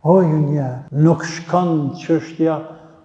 O ju një, nuk shkon çështja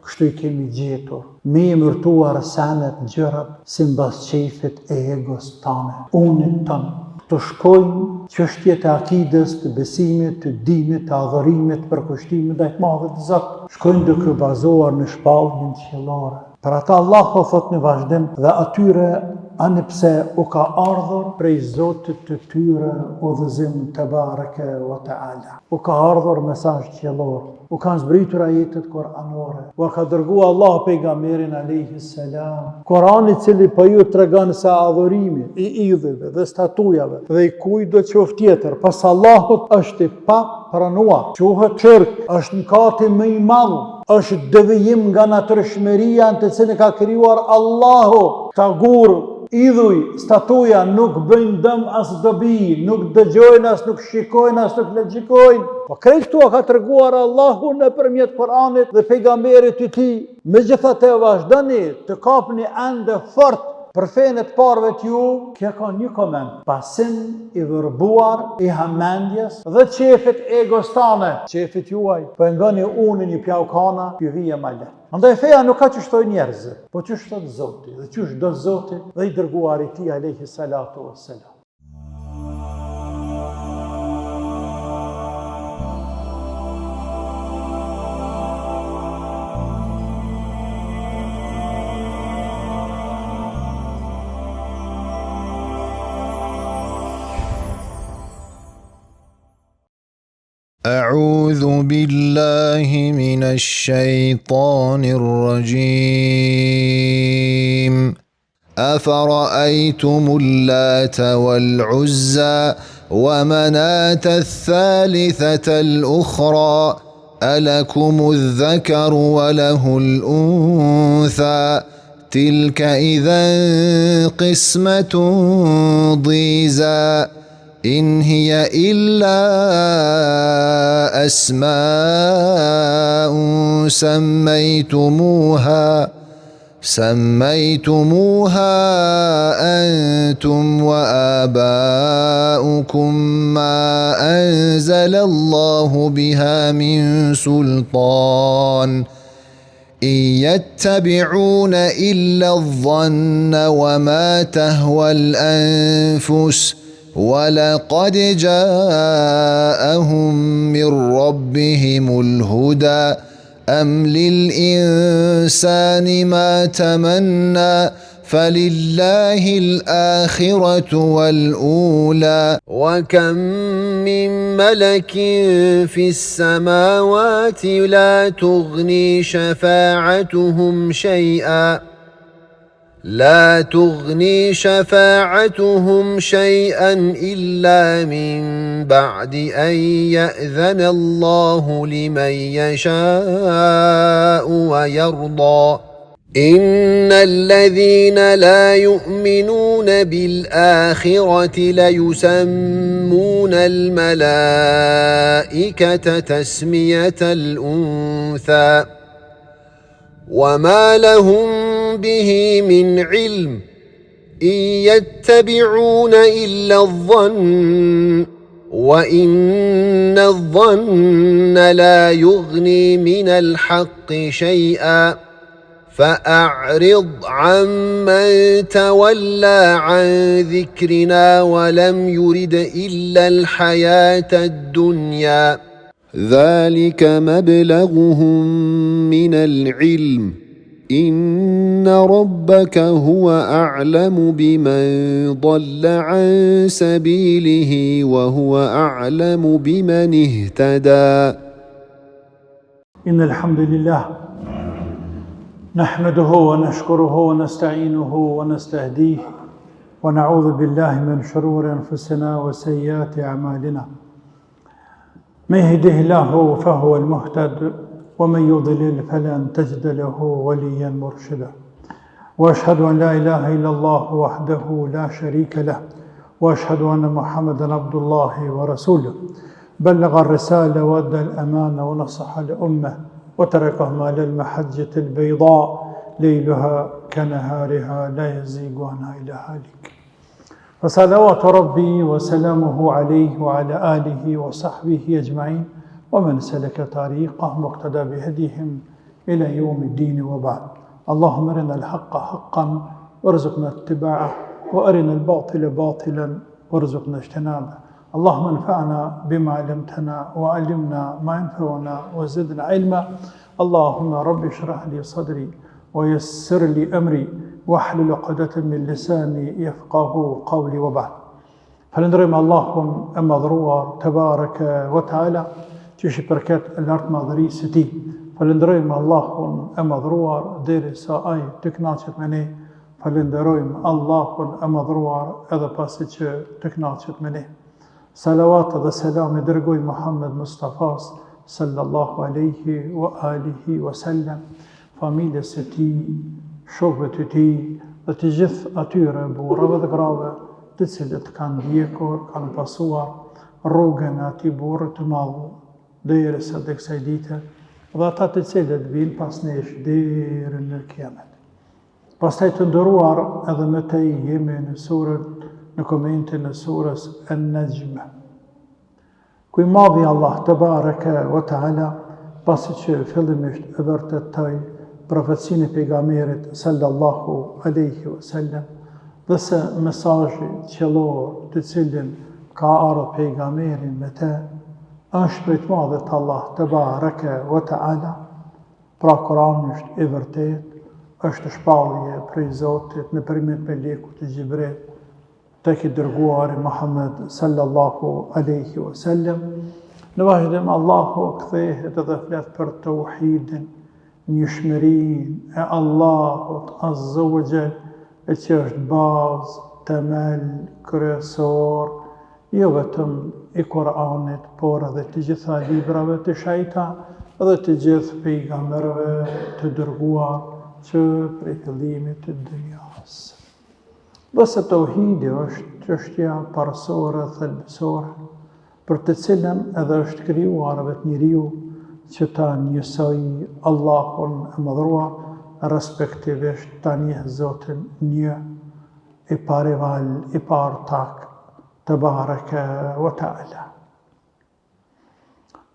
kështu i kemi gjetur. Me emërtuar senet gjërat si mbas qefit e egos tane, unit tënë. Të shkojnë çështjet e akides, të besimit, të dinit, të adhurimit, të përkushtimit ndaj Madhët të Zot. Shkojnë duke bazuar në shpalljen qiellore. Për ata Allah po thot në vazhdim dhe atyre ani pse u ka ardhur prej Zotit të tyre udhëzim te bareke wa taala. U ka ardhur mesazh qiellor. U kanë zbritur ajetet kuranore. U ka dërguar Allah pejgamberin alayhi salam. Kurani i cili po ju tregon se adhurimi i idhëve dhe statujave dhe i kujt do të qoftë tjetër pas Allahut është i pa pranuar. Quhet shirk, është mëkati më i madh, është devijim nga natyrshmëria në të cilën ka krijuar Allahu. Tagur, idhuj, statuja nuk bëjnë dëm as dobi, nuk dëgjojnë as nuk shikojnë as nuk lexikojnë. Po krejt këtu ka treguar Allahu nëpërmjet Kuranit dhe pejgamberit të tij. Megjithatë vazhdoni të kapni ende fort për fenë të parëve të ju, kjo ka një koment. Pasim i vërbuar, i hamendjes dhe qefit egostane. Qefit juaj, po e ngani unin i pjaukana, ju vije ma lehtë. Andaj feja nuk ka që shtoj njerëzit, po që shtot Zoti, dhe që shdo Zoti dhe i dërguar i tij alayhi salatu wassalam. أعوذ بالله من الشيطان الرجيم أفرأيتم اللات والعزى ومناة الثالثة الأخرى ألكم الذكر وله الأنثى تلك إذا قسمة ضيزى إن هي إلا أسماء سميتموها أنتم وآباؤكم ما أنزل الله بها من سلطان إن يتبعون إلا الظن وما تهوى الأنفس ولقد جاءهم من ربهم الهدى أم للإنسان ما تمنى فلله الآخرة والأولى وكم من ملك في السماوات لا تغني شفاعتهم شيئا إلا من بعد أن يأذن الله لمن يشاء ويرضى إن الذين لا يؤمنون بالآخرة ليسمون الملائكة تسمية الأنثى وما لهم به من علم إن يتبعون إلا الظن وإن الظن لا يغني من الحق شيئا فأعرض عمن تولى عن ذكرنا ولم يرد إلا الحياة الدنيا ذلك مبلغهم من العلم إن ربك هو أعلم بمن ضل عن سبيله وهو أعلم بمن اهتدى إن الحمد لله نحمده ونشكره ونستعينه ونستهديه ونعوذ بالله من شرور أنفسنا وسيئات أعمالنا من يهده الله فهو المهتد ومن يضلل فلن تجد له وليا مرشدا وأشهد أن لا إله إلا الله وحده لا شريك له وأشهد أن محمدا عبد الله ورسوله بلغ الرسالة وأدى الأمانة ونصح الأمة وتركهم على المحجة البيضاء ليلها كنهارها لا يزيغ عنها إلا هالك فصلوات ربي وسلامه عليه وعلى آله وصحبه أجمعين ومن سلك طريقهم واقتدى بهديهم إلى يوم الدين وبعد. اللهم أرنا الحق حقا وارزقنا اتباعه وأرنا الباطل باطلا وارزقنا اجتنابه. اللهم انفعنا بما علمتنا وعلمنا ما ينفعنا وزدنا علما. اللهم رب اشرح لي صدري ويسر لي أمري واحلل عقدة من لساني يفقه قولي وبعد. Falënderojmë Allahun e madhruar Tebareke ve Teala, që është i përket lartë madhërisë së Tij. Falënderojmë Allahun e madhruar derisa ai të kënaqet me ne. Falënderojmë Allahun e madhruar edhe pasi që të kënaqet me ne. Salavat dhe selam i dërgoj Muhammed Mustafas sallallahu alaihi wa alihi wa sallam, familjes së Tij, shokëve të Tij dhe të gjithë atyre burrave dhe grave të cilët kanë ndjekur, kanë pasuar rrugën e atij burri të madh derisa tek kësaj dite, dhe ata të cilët vinë pas nesh deri në kiamet. Pastaj të nderuar, edhe me te jemi në komentin e surës An-Najm. Ku i madhi Allah Tebareke ve Teala, pasi që fillimisht e vërtetoi profecinë e pejgamberit sallallahu alaihi wasallam, dhe se mesazhi qellor të cilin ka ardhur pejgamberin me të është prej të madhët Allah Tebareke ve Teala. Pra Kurani është i vërtet, është shpallje prej Zotit nëpërmjet melekut të Xhibril tek i dërguari Muhammed sallallahu alaihi wasallam. Në vazhdim Allahu kthehet edhe flet për tauhidin, njëshmërinë e Allahut azza wa jall, e që është bazë, temel, kryesor, jo vetëm i Kur'anit, por edhe të gjitha librave të shejta dhe të gjithë pejgamberëve të dërguar që prej fillimit të dunjas. Dhe se tauhidi është çështja parësore, thelbësore, për të cilën edhe është krijuar vetë njeriu që ta njësoj Allahun e madhruar, respektivisht ta njeh Zotin një, i parival, i partak, Tebareke ve Teala.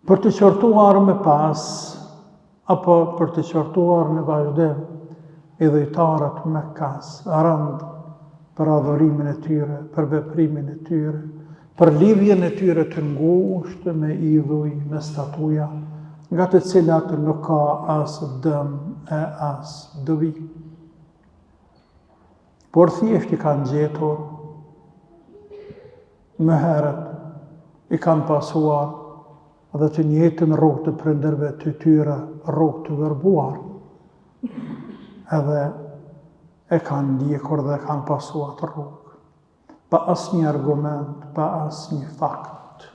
Për të qortuar me pas, apo për të qortuar në vazhdim, i dhujtarët Mekkas rand për adhurimin e tyre, për veprimin e tyre, për lidhjen e tyre të ngushtë me idhuj, me statuja, nga të cilat nuk ka as dëm e as dobi. Por thjesht i kanë gjetur, më herët i kanë pasuar dhe të njëjtën rrugë të prindërve të tyre, rrugë të verbuar, edhe e kanë ndjekur dhe kanë pasuar të rrugë, pa asnjë argument, pa asnjë fakt,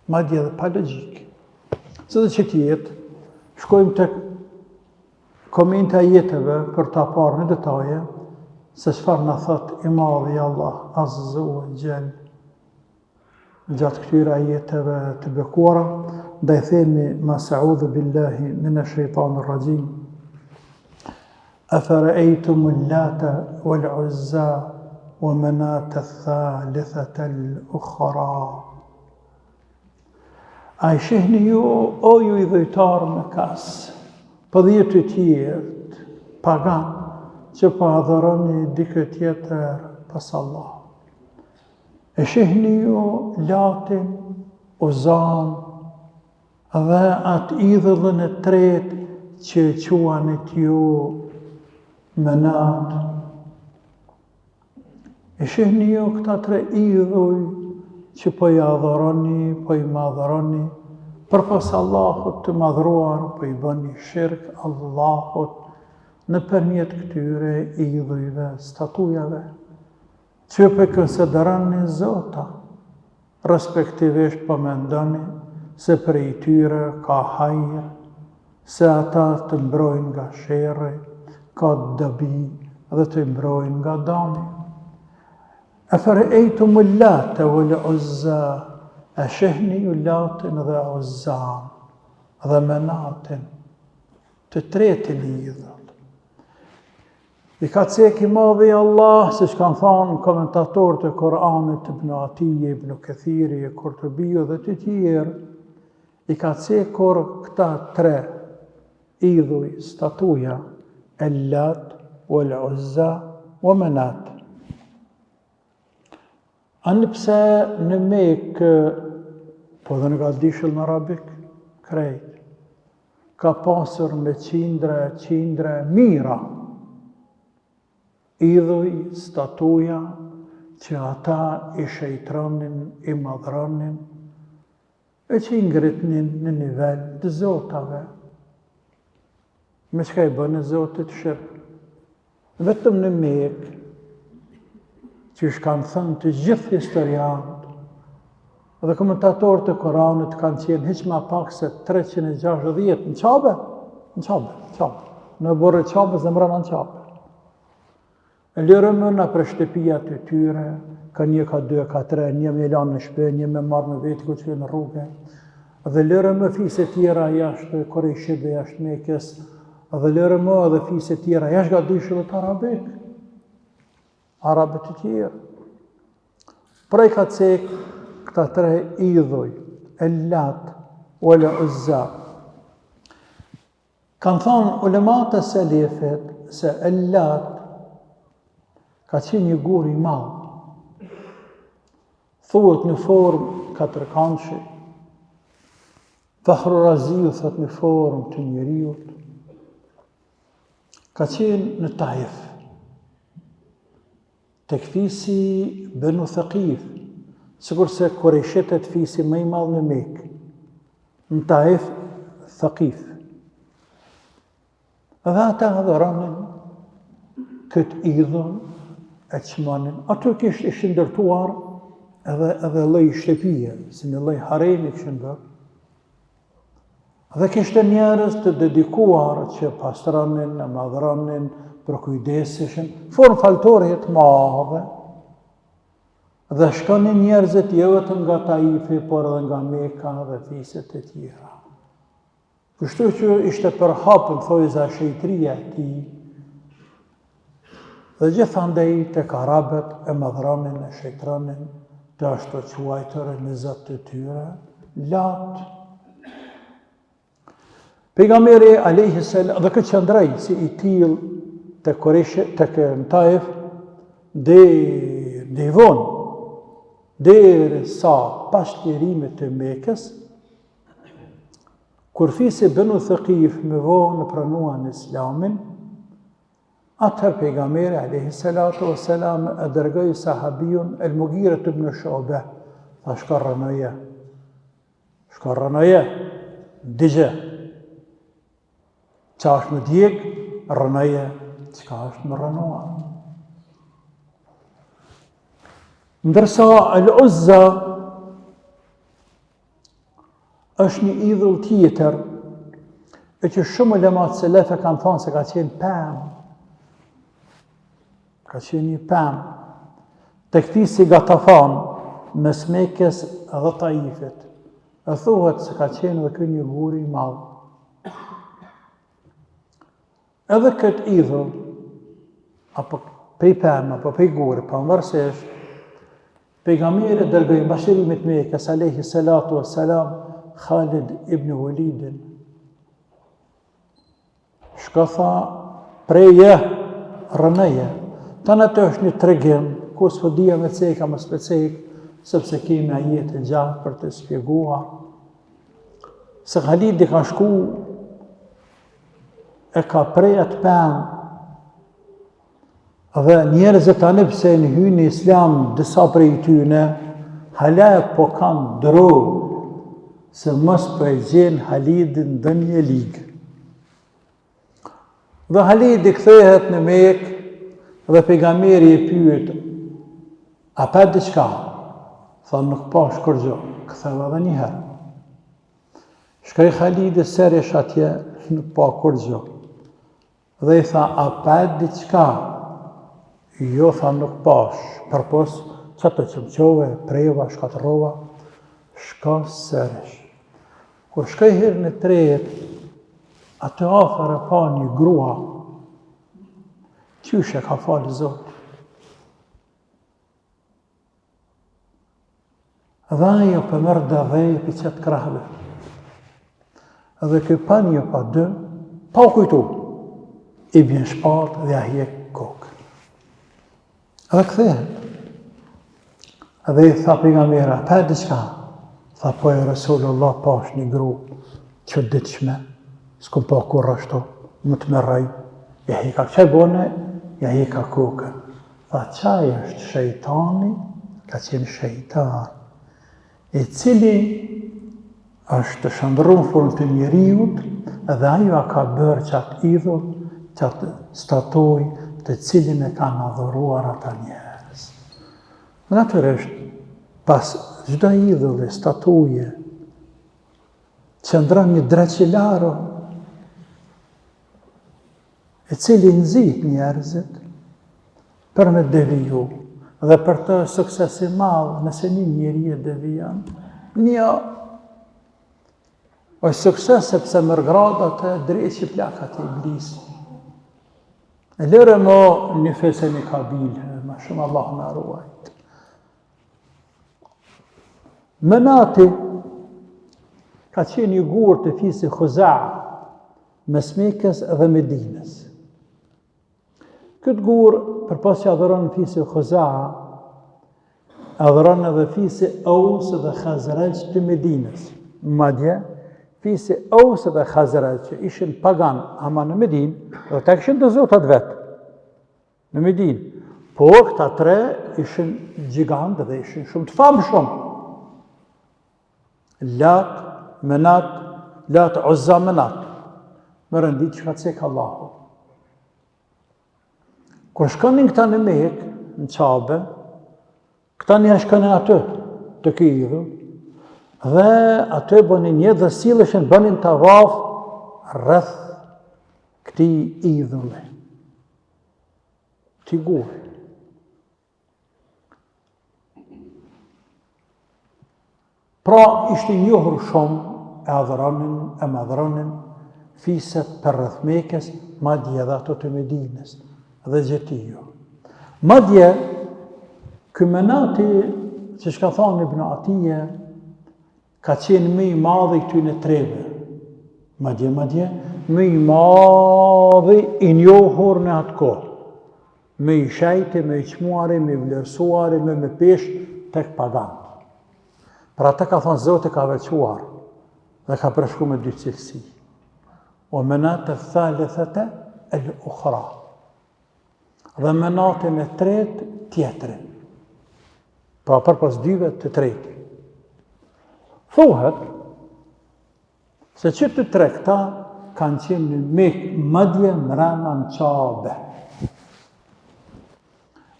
madje edhe pa logjikë. Së dhe që tjetë, shkojmë të komente ajeteve për ta parë në detaje, se çfarë na thot i madhi Allah azza wa jall gjatë këtyre ajeteve të bekuara, ndaj themi mas a'udhu billahi minash shaitanir rajim. Afara'aytum al-Lata wal-Uzza wa manata ath-thalithata al-ukhra. A i shihni ju, o ju i dhujtarë me kasë, për dhjetë të tjertë, pagan, që pa adhëroni dikë tjetër pas Allah. E shihni ju Latin, Uzan, dhe atë idhullën e tretë që quanit ju Menat. E shihni ju këta tre idhuj që po i adhëroni, po i madhëroni, për pas Allahut të madhruar, po i bëni shirk Allahut në përmjet këtyre idhujve, statujave, që për konsideroni Zota, respektivisht po mendoni se për i tyre ka hajër, se ata të mbrojnë nga sherri, ka dobi dhe të mbrojnë nga dami. Afara'aytum al-Lata wal-Uzza, a shihni ju Latin dhe Uzzan dhe Menatin, të tretë lidhur. I ka cek i madhi Allah, siç kanë thënë komentatorët e Kuranit, Ibn Atije, Ibn Kathiri, Kurtubiu dhe të tjerë, I ka cekur këta tre idhuj, statuja, Ellat, wal Uzza, wa Manat. Anë pse në Mekë, po dhe në ka dishëll në arabik, krejt, ka pasur me qindre mira, idhuj, statuja, që ata i shejtronin, i madhronin, e që i ngritnin në nivel të zotave. Me çka i bënë zotit shirk? Vetëm në Mekë, që kanë thënë të gjithë historianët, dhe komentatorët e Koranit kanë qenë hiq ma pak se 360 në qabe, në borë qabe dhe mërëna në qabe. E lërëmë në për shtëpijat e tyre, ka një, ka dy, ka tre, një me lanë në shpe, një me marrë me vetë këtë që në rrugë, dhe lërëmë fise tjera jashtë Korejshit dhe jashtë Mekës, dhe lërëmë edhe fise tjera jashtë ga dyshëllet arabik, arabët të tjerë. Prej ka cek këta tre idhuj, Ellat, wal Uzza. Kanë thonë ulemat e selefit se Ellat ka qenë një gur i madh. Thuhet në formë katërkançe. Fakhru Raziu thot në formë të njeriut. Ka qenë në Taif. Tek fisi Banu Thaqif, sikur se Kurejshitet fisi më i madh në Mekë. Në Taif, Thaqif. Dhe ata adhuronin këtë idhull e çmonin. Ato ishin ndërtuar edhe lloj shtëpie, si në lloj haremi kishin bërë. Dhe kishte njerëz të dedikuar që pastronin, e madhronin, përkujdeseshin, formë faltore të madhe. Dhe shkonin njerëzit jo vetëm nga Taifi, por edhe nga Meka dhe fiset e tjera. Kështu që ishte përhapur thojza shejtria e tij. Dhe gjithandej tek arabët e madhronin, e shejtronin, të ashtu quajtur në zot të tyre, Lat. Pejgamberi alayhi salam dhe këtë qëndrej si i till tek Kurejsh, tek Taif, deri vonë, deri sa pas lirimit të Mekës, kur fisi Banu Thaqif me vonë pranuan Islamin, atëherë pejgamberi alayhi salatu wassalam e dërgoi sahabiun El-Mughira ibn Shu'bah, tha shko rënoje, digje, qa është më djeg, rënoje, qka është më rënua. Ndërsa Al-Uzza është një idhull tjetër, e që shumë ulemat selefe kanë thonë se ka qenë pemë. Ka qenë një pemë. Të këti si Gatafan, mes Mekës dhe Taifit. E thuhet se ka qenë dhe kë një gur i madh. Edhe këtë idhull, apo pej pemë, apo pej gurë, pavarësisht, pejgamberi dërgoi mbashërimit Mekës alayhi salatu wassalam Khalid ibn Walidin. Shko tha, preje, rënëje. Tanë atë është një tregim, ku s'po dija me ceka, më specek, sepse kemi ajete gjatë për të shpjeguar. Se Khalidi ka shku, e ka prej atë pemë, dhe njerëzit tani pse në hynë Islam disa prej tyne, hala po kanë dro, se mos po e gjenë Halidin dhe një ligë. Dhe Halidi kthehet në Mekë, dhe pejgamberi e pyet, a pa diçka? Tha nuk pa shkërgjo, ktheva edhe një herë. Shkoj Halidi seresh atje, nuk pa kurgjo. Dhe i tha, a pa diçka? Jo, tha nuk pash, përpos që të qëmqove, prejva, shkatërova, shka seresh. Kur shkoj herë në trejet, atë afër e pa një grua, qyshe ka falë Zotë. Dhe ajo për mërë dhe për qëtë krahve. Edhe ky pa një pa dy, pa u kujtu, i bjen shpatë dhe a hjek kokë. Edhe kthehet. Edhe i tha pejgamberi, pa diçka. Tha po e Resulullah pash një gru që ditshme, s'kum pa kur ashtu, më të merrej, ja hika çaj bone, ja hika kokën. Tha çaj është shejtani, ka qenë shejtan, i cili është shëndërru në formë të njeriut, edhe ajo ka bërë qatë idhull, qatë statuj të cilin e kanë adhuruar ata njerëz. Natyrisht, pas çdo idhulli, statuje, qëndron një dreqilaro, i cili nxit njerëzit për me deviju, dhe për të suksesi madh, nëse një njeri e devijan, një është sukses sepse mërë gradat e dreqi plakat e iblisi. E lërë mo një fese një kabilë, ma shumë Allah në ruajt. Menati ka qenë një gurë të fisi Khuza'a, mes Mekës dhe Medinës. Këtë gurë, për pas që adhëron në fisi Khuza'a, adhëron edhe fisi Aus dhe Khazraj të Medinës. Madje, fisi Aus dhe Khazraj që ishin pagan ama në Medinë, dhe ta kishin të zotat vetë në Medinë. Por këta tre ishin gjigantë dhe ishin shumë të famë shumë. Lat, Menat, Lat, Uzza, Menat. Më rëndit që ka cekë Allahu. Kër shkonin këta në Mekë, në Qabe, këta një shkonin atë të këjdhu, dhe atë bënin një dhe silëshin bënin të vafë rrëth këti idhulle. Këti gurë. Pra ishte njohur shumë e adhëronin, e madhëronin fiset për rrëth Mekës, madje edhe ato të Medinës dhe Gjetiju. Madje, Menati, që shka thonë Ibn Atije, ka qenë më i madhi këty në treve. Madje, më i madhi i njohur në atë kohë. Më i shajti, më i qmuari, më i vlerësuari, më me pesh tek pagan. Pra ata ka thonë Zoti ka veçuar dhe ka përshku me dy cilësi. O menat e thalethete e lë ukhra. Dhe menatin e tretë tjetërin. Pra përpas dyve të tretë. Thuhet se që të tre këta kanë qenë në Mekë, madje mrena në Qabe.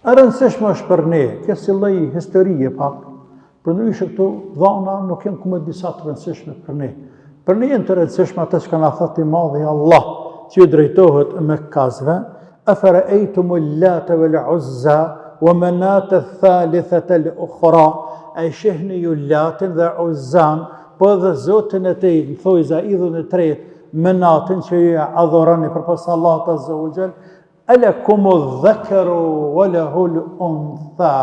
E rëndësishme është për ne, kësi lloj historie pak, për ndryshe këtu dhana nuk jenë kumë disa të rëndësishme për ne. Për ne jenë të rëndësishme atë që kanë thënë i madhi Allah, që ju drejtohet me kazve, afara ejtumu Lata wal Uzza wa Manata thalithata al-ukhra, ai shihni ju Latin dhe Uzzan, po dhe Zotin e tej, në thojza idhun e tretë, Menatin që ju adhuroni përpas Allahut azza wa jall, alakumu dhakaru wa lahul untha.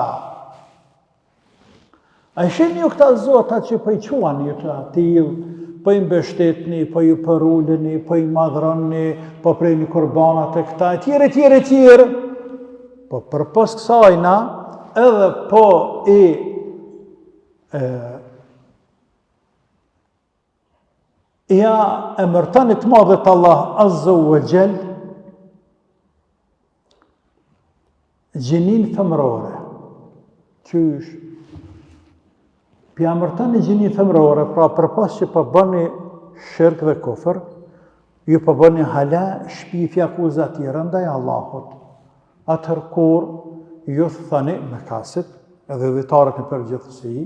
A shihni ju këta zotat që po i quani ju të atil, po i mbështetni, po ju përuleni, po i madhroni, po prejni kurbanat e këta, tjere. Po përpos kësajna, edhe po ja emërtanit madhet Allah azza wa jall gjinin femrore. Qysh? Pja emërtanit gjinin femrore, pra përpos që po bëni shirk dhe kufër, ju po bëni hala shpifja akuza tjera ndaj Allahut. Atëher kur ju thani me kasit, edhe dhitarët në përgjithësi,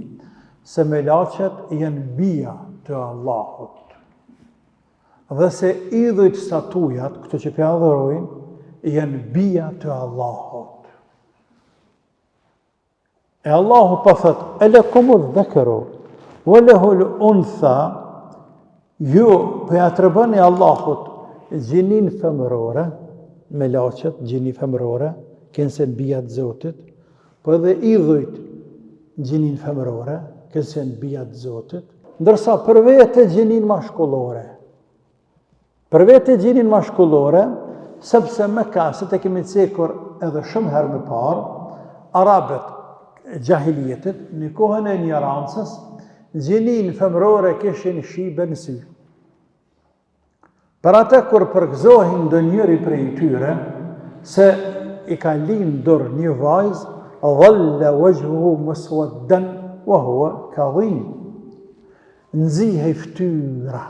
se melaqet janë bija të Allahut. Dhe se idhujt statujat, këto që pja adhurojnë, janë bija të Allahut. E Allahu po thot, alakumu dhakaru wa lahul untha, ju po ja tregoni Allahut gjinin femërore, melaqet, gjinin femërore, kënsen bija të Zotit, po edhe idhujt gjinin femërore, kënsen bija të Zotit, ndërsa për vete gjinin mashkullore. Për vetë gjinin mashkullore, sepse me kaset e kemi cekur edhe shumë herë më parë, Arabët gjahiljetit, në kohën e ignorancës, gjinin femrore kishin shibe në sy. Për atë kur përgëzohin ndë njëri prej tyre, se i ka linë dur një vajzë, dhalla wajhuhu muswaddan wa huwa kadhim. Nxihej fytyra,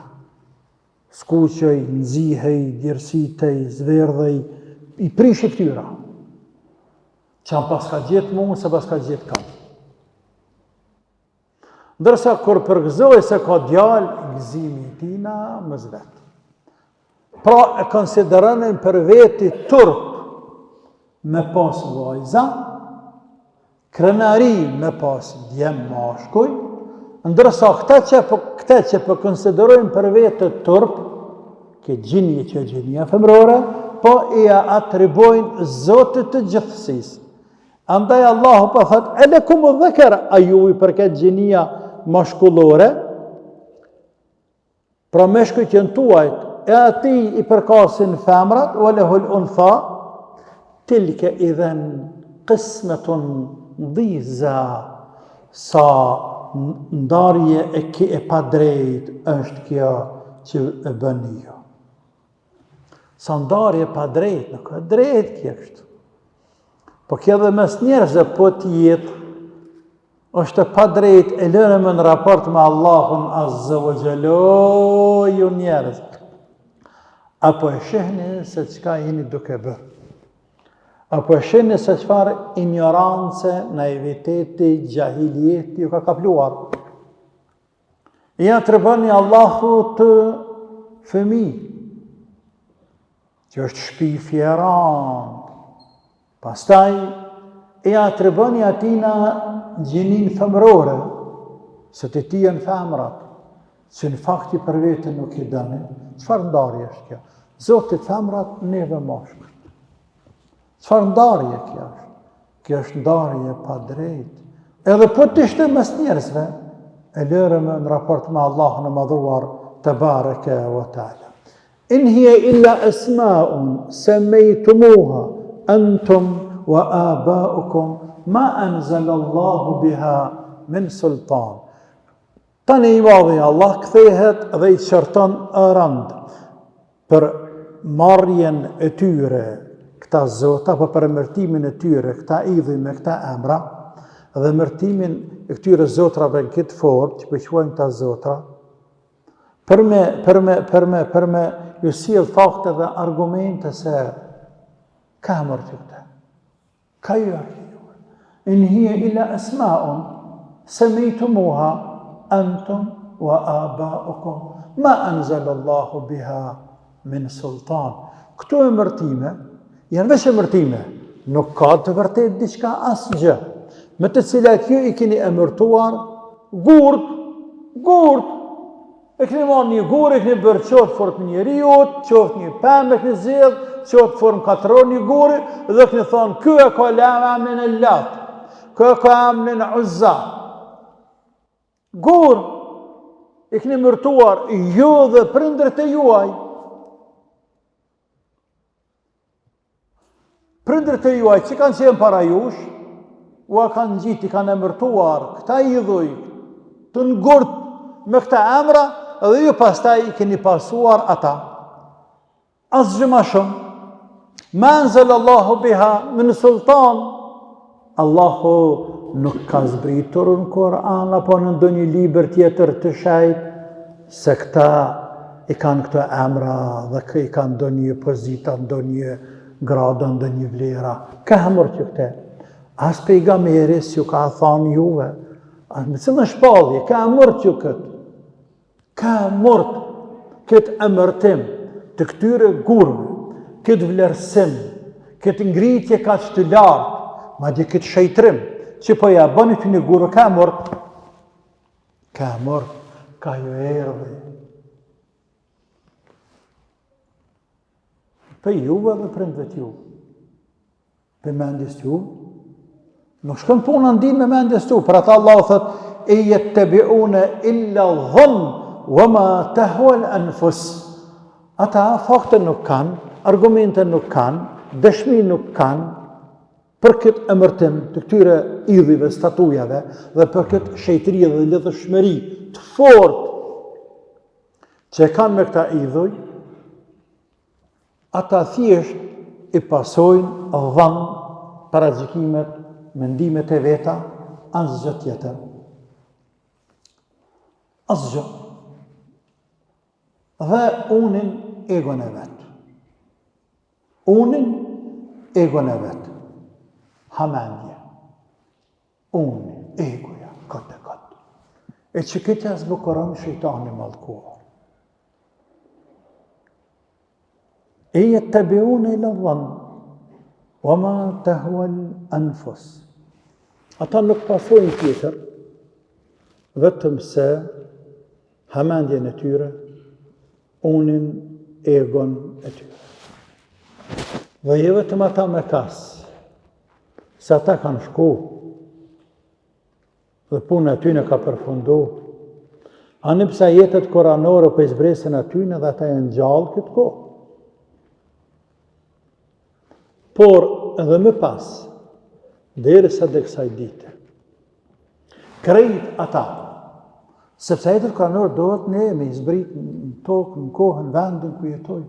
skuqej, nxihej, djersitej, zverdhej, i prishi fytyra. Që pas ka gjetë mund, se pas ka gjetë kam. Ndërsa kur përgëzoj se ka djalë, gëzimi tina më zvetë. Pra e konsiderënin për veti turp me pas vajza, krenari me pas djem mashkuj, ndërsa këte që për konsiderojnë për veti turp, këtë gjinje që gjinja femrore, po i atribojnë Zotit të gjithësisë. Andaj Allahu pa thët, edhe ku më dhekër a ju i për këtë gjinja mashkullore, pra meshkujt jenë tuajt, e ati i përkasin femrat, o lehul untha, tilke idhen qismetun dhiza, sa ndarje e pa drejt është kjo që e bëni jo. Sa ndarje pa drejt, nuk e drejt kjo është. Po kjo dhe mes njerëzve po t'jetë, është pa drejt e lënë në raport me Allahun Azza wa Jalla, ju njerëz. Apo e shihni se çka jeni duke bërë. Apo e shihni se çfarë ignorance, naiviteti, gjahiljeti ju ka kapluar. Ja të rëbëni Allahu të fëmijë, që është shpi fjeran. Pastaj, ja të rëbëni atina gjinin femrore, se të ti janë femrat, që në fakti për vetën nuk i dëni, çfarë ndarje është kjo? Zotit femrat, neve mashkët. Çfarë ndarje kjo është? Kjo është ndarje pa drejt. Edhe po të ishte mes njerëzve, e lërëm në raport me Allah në madhuar të bareke wa ta'ala. In hiya illa asma'un sammaytumuha antum wa aba'ukum ma anzala Allahu biha min sultan. Tani i madhi Allah kthehet dhe i qërton rënd për marrjen e tyre këta zota, për emërtimin e tyre këta idhuj me këta emra, dhe emërtimin e këtyre zotrave në këtë formë që përquajnë këta zotra, për me ju sjell fakte dhe argumente se ka emër të këta. Ka ju arkijuar. In hiya illa asma'un sammaytumuha antum wa aba'ukum ma anzala Allahu biha min sultan. Këto emërtime janë veç emërtime, nuk ka të vërtet diçka asgjë, me të cilat ju i keni emërtuar gurt. E keni marrë një gur, e keni bërë qoftë formë njeriut, qoftë një pemë e keni zjedhë, qoftë formë katëror një guri, dhe keni thonë, ky e ka emrin e Lat, ky e ka emrin e Uzza. Gur, e keni emërtuar ju dhe prindërit e juaj. Prindërit e juaj që kanë qenë para jush, ua kanë gjiti, kanë emërtuar këta idhuj të ngurt me këta emra, edhe ju pastaj i keni pasuar ata. Asgjë ma shumë. Ma anzal Allahu biha min sultan. Allahu nuk ka zbritur në Koran apo në ndonjë libër tjetër të shajt se këta i kanë këto emra dhe i kanë ndonjë pozita, ndonjë grada, ndonjë vlera. Ka emër që këte. As pejgamberis ju ka thonë juve. Me cilën shpallje, ka emër që këtë. Ka mort këtë emërtim të këtyre gurve, këtë vlerësim, këtë ngritje ka që të lartë, ma di këtë shejtrim, që po ja bëni të një gurë, ka mort, ka ju erdhe. Për juve dhe prindve t'ju, për mendjes t'ju, nuk shkën punë ndinë me mendjes t'ju, për ata Allah o thët, e jetë të biune illa dhënë, وَمَا تَهْوَ الْأَنْفُسِ. Ata fakte nuk kanë, argumente nuk kanë, dëshmi nuk kanë për këtë emërtim të këtyre idhujve, statujave dhe për këtë shejtëri dhe lidhëshmëri të fortë që kanë me këta idhuj, ata thjesht i pasojnë dhanë paragjykimet, mendimet e veta, asgjë tjetër. Asgjë. Dhe unin egon e vetë. Unin egon e vetë. Hamendje. Unin, egoja, këtë e këtë. E që këtë e zbukuron shejtani mallkuar. E jetë të biune i lëdhën, wa ma të hual anfus. Ata nuk pasojnë tjetër, vetëm se hamendjen e tyre, unin egon e tyre. Dhe je vetëm ata me kasë, se ata kanë shku, dhe punë atyne ka përfundu. Ani pësa jetët koranore për izbresën atyne dhe ata e në gjallë këtë kohë. Por edhe më pas, derisa dhe kësaj dite, krejt ata, sepse jetët koranore dohet ne me izbrit në tokë, në kohën, në vendin ku jetoj.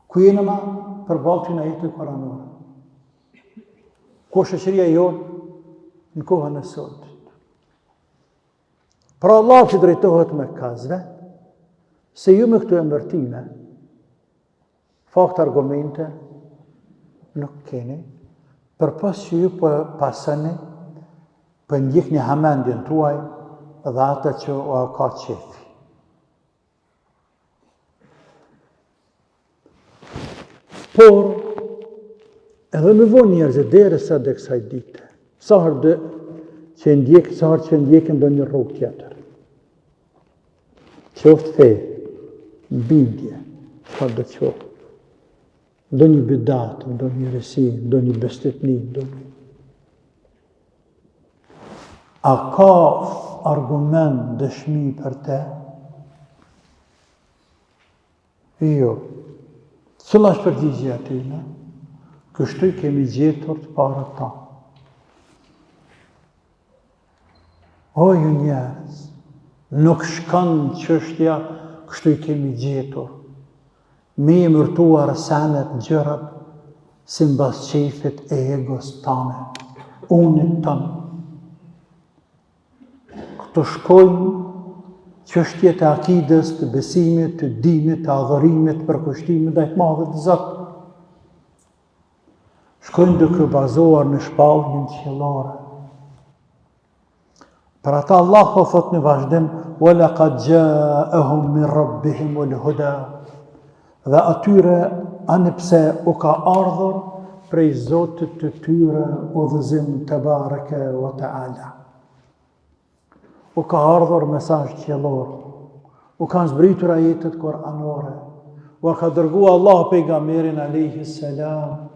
Ku jenë ma përballë këtyne jetët koranore. Ku shoqëria jonë në kohën e sotit. Pra Allah që drejtohet me kazve, se ju me këtu emërtime, fakt argumente, nuk keni, për pas që ju për pasëni, për ndjek një hamendjen tuaj dhe atë që o ka qefi. Por, edhe me vonë njerëzit derisa dhe kësaj dite, sahër që ndjekin do një rrugë tjetër. Qoftë fe, bindje, çfarë do qoftë. Do një bidat, do një resi, do një bestetni, do një... A ka argument dëshmi për te? Jo. Cëlla është përgjigje atyne? Kështu kemi gjetur të parë ta. O ju njerëz, nuk shkon çështja kështu kemi gjetur. Me i mërtuar senet gjërat si mbas qefit e egos tane, unit tënë. Këto shkojnë çështjet e akides, të besimit, të dinit, të adhurimit, të përkushtimit dhe të madhe të Zotit. Shkojnë duke bazuar në shpalljen qiellore. Për ata Allah po thot në vazhdim, وَلَقَدْ جَاءَهُمْ مِنْ رَبِّهِمُ الْهُدَى. Dhe atyre anipse u ka ardhur prej Zotit të tyre udhëzim të bareke wa ta'ala. U ka ardhur mesazh qiellor, u kanë zbritur ajetet koranore, u ka dërguar Allah pejgamberin alayhi salam.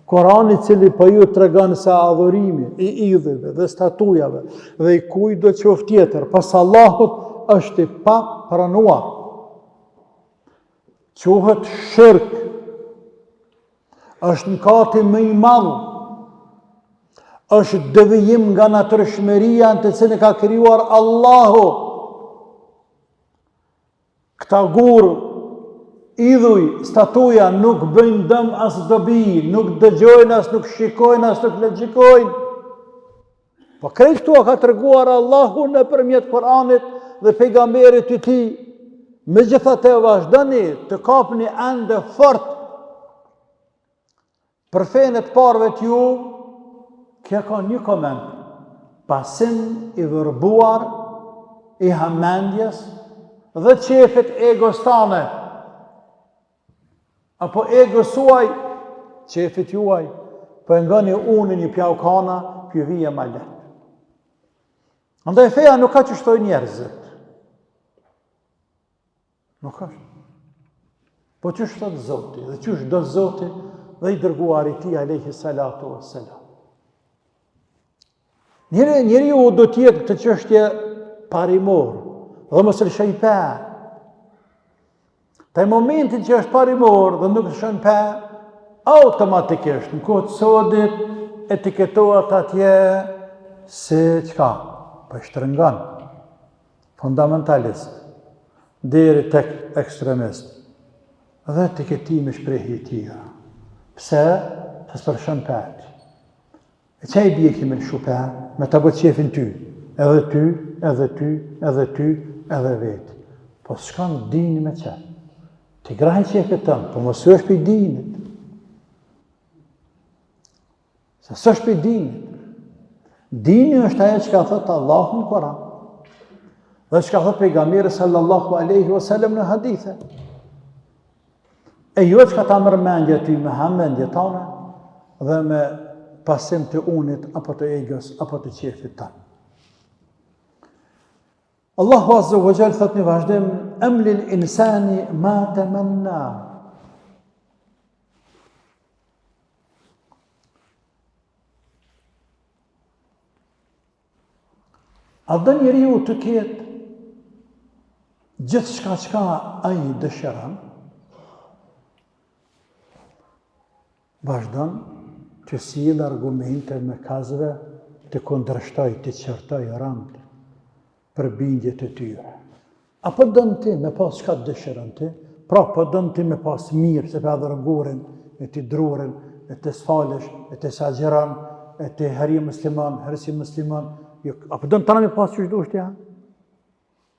Kurani i cili po ju tregon se adhurimi i idhujve dhe statujave dhe i kujdo qoftë tjetër pas Allahut është i pa pranuar. Quhet shirk, është mëkati më i madh, është devijim nga natyrshmëria në të cilën ka krijuar Allahu. Këta gur, idhuj, statuja nuk bëjnë dëm as dobi, nuk dëgjojnë as nuk shikojnë as nuk lexikojnë. Po krejt këtu ka treguar Allahu nëpërmjet Kuranit dhe pejgamberit të tij. Megjithatë vazhdoni të kapni ende fort për fenë të parëve të ju, kjo ka një koment. Pasim i vërbuar i hamendjes dhe qefit egos tane. Apo egos suaj, qefit juaj, për nga një unë një pjaukana, pjuvije ma letë. Andaj feja nuk ka që shtoj njerëzit. Nuk është. Po që shtot Zoti, dhe që shdo Zoti dhe i dërguar i ti, alayhi salatu wassalam. Njeri u do tjetë këtë qështje parimor, dhe mos lëshoj pa. Te momentin që është parimor dhe nuk shën pe, automatikisht në kohë të sodit etiketohet atje si qka? Po shtrëngan, fundamentalist, deri tek ekstremist. Dhe etiketimi shprehje tjera. Pse? Se s'përshën pet. E që i bje kime lëshu pet? Me të bëtë qefin ty. Edhe ty, edhe ty, edhe ty, edhe vetë. Po s'kan dini me qenë. Ti grahën qefit tëmë, po mos është për dinit. Se së është për dinit. Dini është ajo që ka thëtë Allahu në Koran. Dhe që ka thëtë pejgamberi sallallahu aleyhi wa sallam në hadithe. E jo që ka ta mërmendje ty me hamendje tane dhe me pasim të unit, apo të egës, apo të qefit tanë. Allahu Azza wa Jall thot në vazhdim, emlil insani ma të mënna. A dhe njeri ju të ketë gjithë shka a i dëshiran, vazhdon të sjellë argumente me kazëve të kundërshtoj, të qërtoj rëndë për bindjet e tyre. Apo dënë ti me pas qka të dëshiran ti, pra po dënë ti me pas mirë, se për adhërëngurin, e ti drurin, e të sfalesh, e të sagjeran, e të herje musliman, herësi musliman, apo dënë tana me pas që shdu është ja?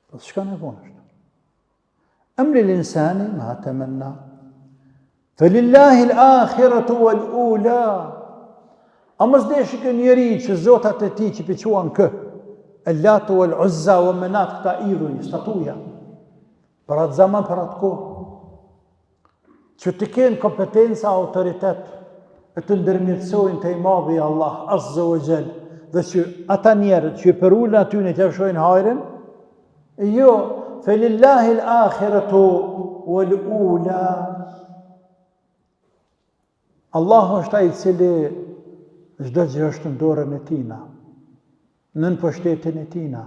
Po shka në punë është. Emri l'insani ma të mëna. Felillahi l'akhiratu wal-ula. A mos deshi kë njeri që zotat e ti që piquan kë, Allatu wal-Uzza wa Manat këta idhuj, statuja, për atë zaman, për atë kohë, që të kenë kompetenca, autoritet, e të ndërmjetësojnë të i madhi Allah, Azza wa Jall, dhe që ata njerët që për ullën aty në të fshojnë hajrin, jo, felillahi l'akhiratu wal-ula. Allah është ai cili çdo gjë është në dorën e tina, nën pushtetin e tina.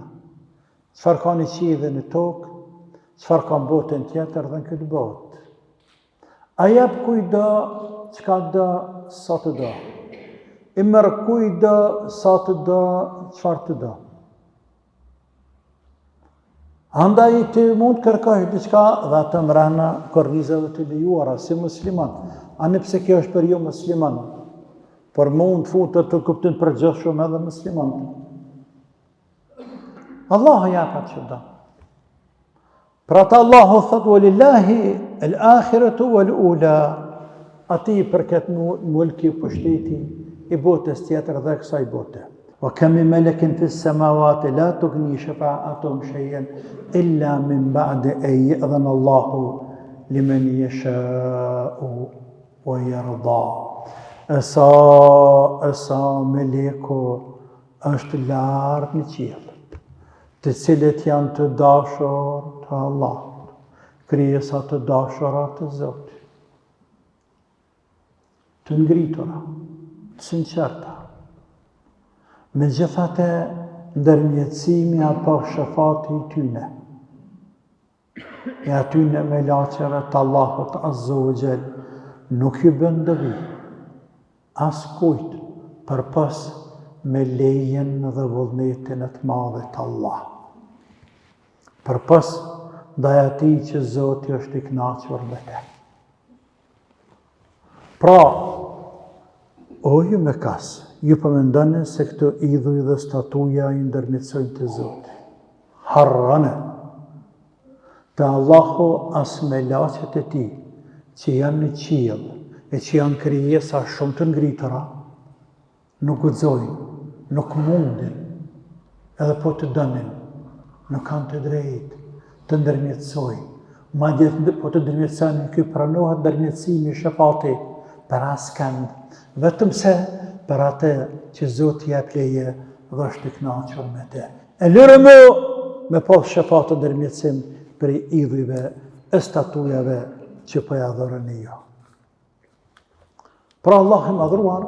Çfarë ka në qiell dhe në tokë, çfarë ka në botën tjetër dhe në këtë botë. A jep kujdo çka do, sa të do. I merr kujdo sa të do, çfarë të do. Andaj ti mund të kërkosh diçka dhe atë mrena kornizave të lejuara si musliman. Ani pse kjo është për jo musliman, por mund futet të kuptim përgjithshëm edhe musliman. Allahu jep atë që do. Pra ata Allahu thot walillahi al-akhiratu wal-ula. Ati përket mulki pushteti i botës tjetër dhe kësaj bote. Wa kam min malakin fis samawati la tughni shafa'atuhum shay'an illa min ba'di an ya'dhana Allahu liman yasha'u wa yarda. Esa meleku është lartë në qiell, të cilët janë të dashur të Allahut, krijesa të dashura të Zotit, të ngritura, të sinqerta. Megjithatë, ndërmjetësimi apo shafati i tyne, e atyne me laqeve të Allahut Azza wa Jall, nuk ju bën dobi as kujt përpas me lejen dhe vullnetin e të madhit Allah. Përpas ndaj atij që Zoti është i kënaqur me te. Pra, o ju me kas, ju përmendoni se këto idhuj dhe statuja i ndërmjetësojnë të Zoti. Harrane të Allahu as me laqet e tij që janë në qiell e që janë krijesa shumë të ngritura, nuk guxojnë, nuk mundin, edhe po të dënin, nuk kanë të drejtë të ndërmjetësojnë. Madje po të ndërmjetësojnë, ky pranohet ndërmjetësimi shafati për askënd, vetëm se për atë që Zoti jep leje dhe është i kënaqur me te. E lërë me pas shafat të ndërmjetësim për idhujve e statujave që po ja adhuroni jo. Pra Allah i madhruar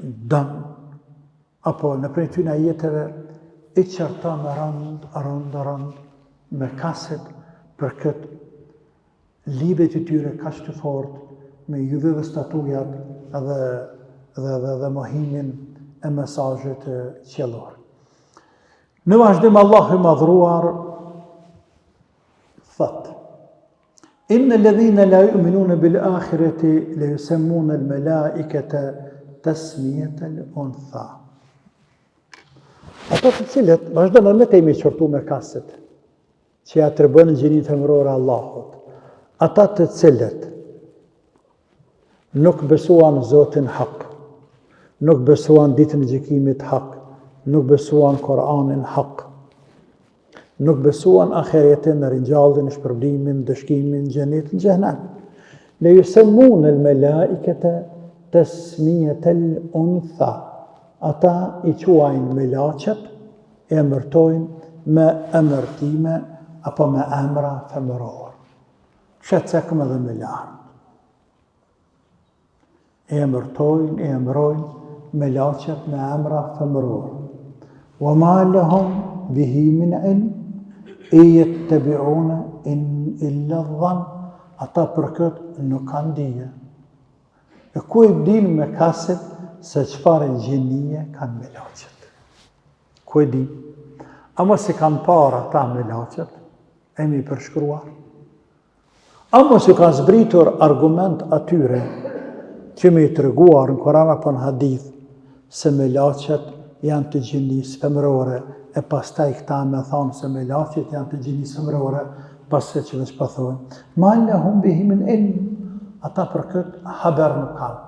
dëmë, apo në prej tyne ajeteve, i qërton rënd me kaset për këtë lidhet e tyre kaq të fortë me judhe dhe statujat dhe mohimin e mesazhit qiellor. Në vazhdim Allahu i madhruar thot: Inna alladhina la yu'minuna bil akhirati la yusammuna al malaikata tasmiyata al untha. Ato të cilët vazhdojnë me të imi qërtu me kaset, që ja të rëbënë gjinin femërore Allahut, ata të cilët nuk besuan Zotin hak, nuk besuan ditën e gjykimit hak, nuk besuan Koranin hak, nuk besuan ahiretin, në ringjalljen, shpërblimin, dëshkimin, xhenetin, xhenem. Ne yusammun al malaikata tasmiyata al untha. Ata i quajnë me laqet, e emërtojnë me emërtime apo me emra femëror. Shecekme dhe me lartë. E emërtojnë, e emrojnë me laqet me emra femëror. Wa ma lahum bihi min ilm, yattabi'una illa dhann. Ata për këtë nuk kanë dije. E ku i din me kaset se çfarë gjenie kanë me laqet. Ku e di? Ama se kanë para ta me laqet, e mi përshkruar. Ama se ka zbritur argument atyre që me i treguar në Koran apo në hadith se me laqet janë të gjenisë femërore, e pastaj këta me thonë se me laqet janë të gjenisë femërore, pastaj që veç pëthojnë. Ma lahum bihi min ilm, ata për këtë haber nuk kanë.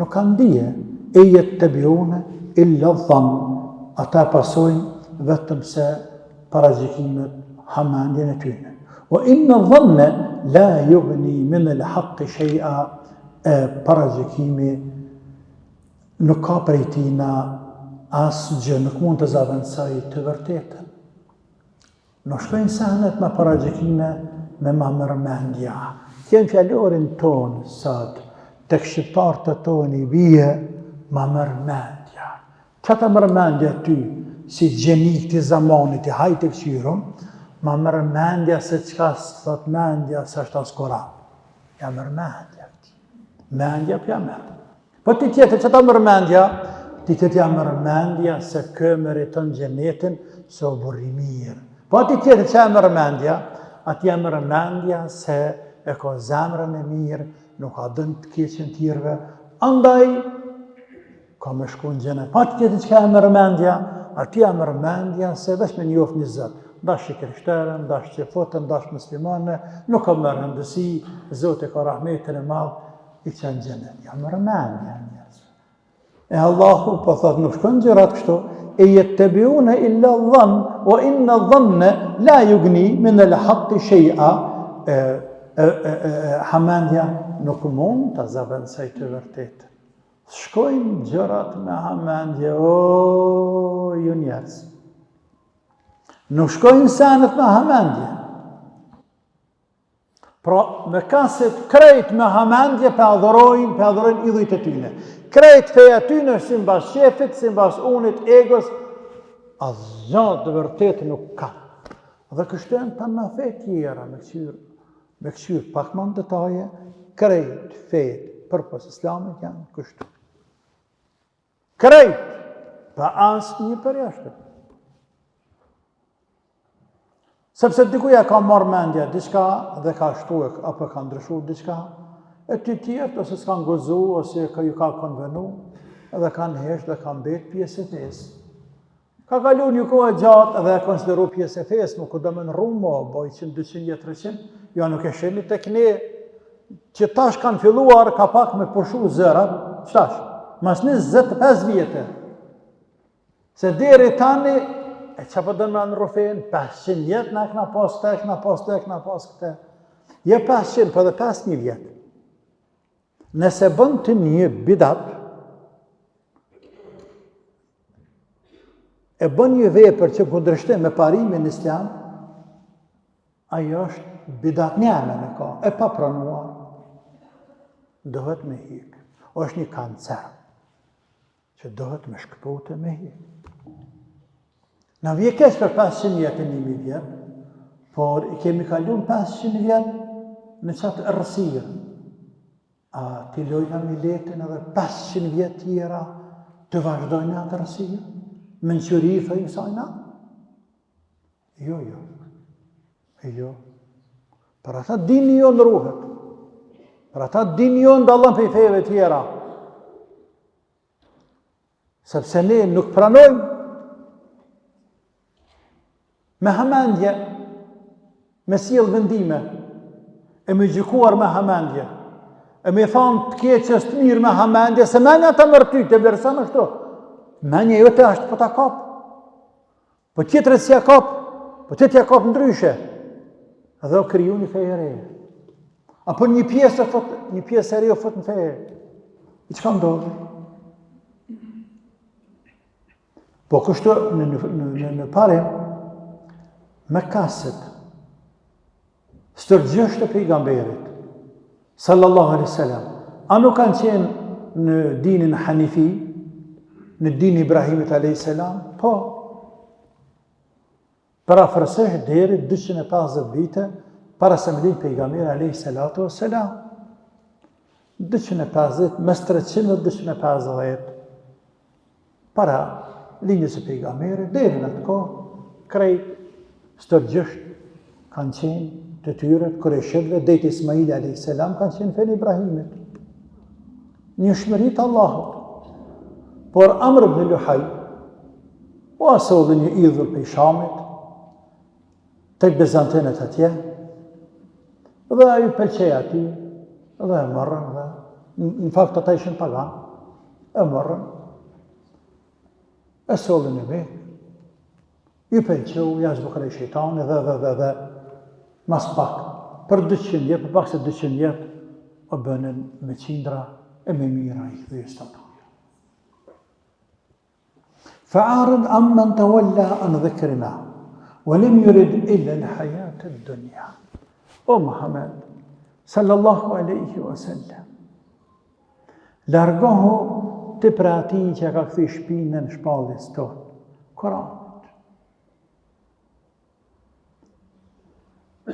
Nuk kanë dije, e yattabi'una illa dhann. Ata pasojnë vetëm se paragjykimet, hamendjen e tyre. Wa inna dhanna la yughni min al-haqqi shay'a. Paragjykimi nuk ka prej tina asgjë, nuk mund të zavendësoj të vërtetën. Nuk shkojnë senet me paragjykime me ma mërmendja. Kjem fjallorin tonë sot, tek shqiptarët të tonë i bie ma mërmendja. Qëta mërmendja ty, si gjenik të zamanit i hajtë këqyrum, ma mërmendja se qka së thot mendja se është as Koran. Ja mërmendja. Mendja pja mërë. Po ti tjetë qëta mërmendja, ti tjetë ja mërmendja se kë meriton gjenetin se o burri mirë. Po ti tjetë që e mërmendja, ati e mërmendja se e ka zemrën e mirë, nuk ka dënë të keqen tjirve, andaj ka me shku në gjenet. Po ti tjetë që e mërmendja, ati e mërmendja se vesh me njof një zëtë. Ndash i krishterën, ndash që fotën, ndash muslimane, nuk ka mërë hëndësi, Zotë ka rahmetin e madhë, i që në gjenet. Ja mërmendja njësë. E Allahu po thotë nuk shkën gjërat kështu, e yattabi'una illa dhann, wa inna dhanna la yughni min al-haqqi shay'a. Hamendja nuk mund të zavendësoj të vërtetë. Shkojnë gjërat me hamendje, o ju njerëz. Nuk shkojnë senet me hamendje. Pra me kaset krejt me hamendje për adhorojnë idhujt e tyne. Krejt feja tyne si mbas shefit, si mbas unit, egos, asgjë të vërtet nuk ka. Dhe kështën të në fe tjera me këqyr pak më në detaje, krejt fejt për pas islamit janë kështu. Krejt, pa asë një përjashtë. Sepse dikuja ka marrë mendja diçka dhe ka shtu apo ka ndryshu diçka, e ty tjertë ose s'kan gozu, ose ju ka konvenu, edhe kanë hesh dhe kanë bet pjesë e fesë. Ka kalu një kohë gjatë edhe e konsideru pjesë e fesë, më ku do me në rumo, boj 100, 200, 300, jo nuk e sheni tek ne, që tash kanë filluar ka pak me pushu zërat, qtash, mas 25 vjetë, se deri tani, e që po dënë me në rufin, 500 vjetë në këna pas të, këna pas të, këna pas këte. Je 500, po dhe 5.000 vjetë. Nëse bën të një bidat, e bën një vepër që kundërshtim me parimin islam, ajo është bidat njëme në ka, e pa pranuar, dohet me hikë. O është një kancer, që dohet me shkëpute me hikë. Në vje kesh për 500 vjetë e 1000 vjetë, por i kemi kalun 500 vjetë, në qatë rësirë, a ti lojna miletin edhe 500 vjetë tjera të vazhdojnë atë rësirë? Menqëri, thëjnë sajna? Jo. Për ata dini jo në ruhet. Për ata dini jo në dalën për i feve tjera. Sepse ne nuk pranojmë me hamendje, me sjellë vendime, e me gjykuar me hamendje, e me thonë të keqës të mirë me hamendje, se menja të mërty, të vlerësën është to. Menja jote është po ta kap. Po tjetërët si ja kap, po të t'ja kap ndryshe. Edhe o kriju një feje re. Apo një pjesë e re o fët në feje. I qka ndodhë? Po kështu në pare, me kaset, stërgjështë të pejgamberit, sallallahu alaihi sallam, a nuk kanë qenë në dinin Hanifi, në dinin Ibrahimit alaihi sallam? Po. Para fërsesh deri 250 vite, para se me din pejgamberi alaihi salatu wassalam. 250, mes 300 dhe 250, para linjës e pejgamberi, deri në të kohë, krejt, stërgjështë kanë qenë të tyre, Kureshëve, dejtë Ismaili a.s. kanë qenë fen Ibrahimit. Një shmërit Allahut. Por Amr ibn Luhaj, o asodhe një idhur për i Shamit, tek Bizantinët atje, dhe a ju pëlqej ati, dhe e mërën, dhe në fakt ata ishin pagan, e mërën, e solën e me, ju pëlqeu, jashtë bukëre i shejtani, dhe, mas pak, për 200 jetë, për pak se 200 jetë, o bënën me qindra e me mira i dhe jështë të tuja. Fa'arën amman të walla anë dhikrina, walim yurid illa l'hajat e dënja. O Muhammed, sallallahu alaihi wa sallam, largohu të pra ati që ka këthi shpinën shpallis tonë, Koran.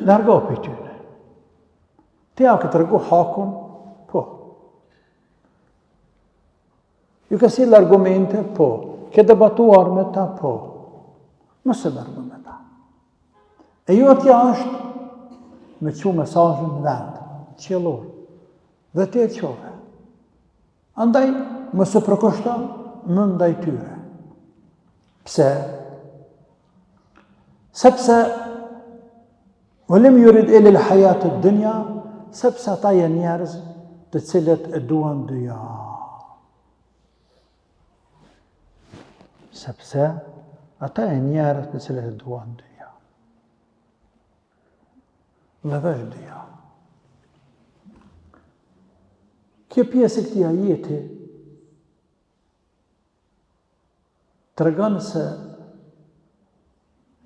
Largo për tyre. Ti a këtë rëgu hakun? Po. Ju ka si argumente? Po. Ke debatuar me ta? Po. Mëse largo me ta. E ju atja është me që mesajën në vend, qëllor, dhe ti e qove. Andaj, mëse përkushta, më ndaj tyre. Pse? Sepse Walim yurid illa al-hayat ad-dunya, sepse ata janë njerëz të cilët e duan dyja. Sepse ata janë njerëz të cilët e duan dyja. Dhe veç dyja. Kjo pjesë e këtij ajeti tregon se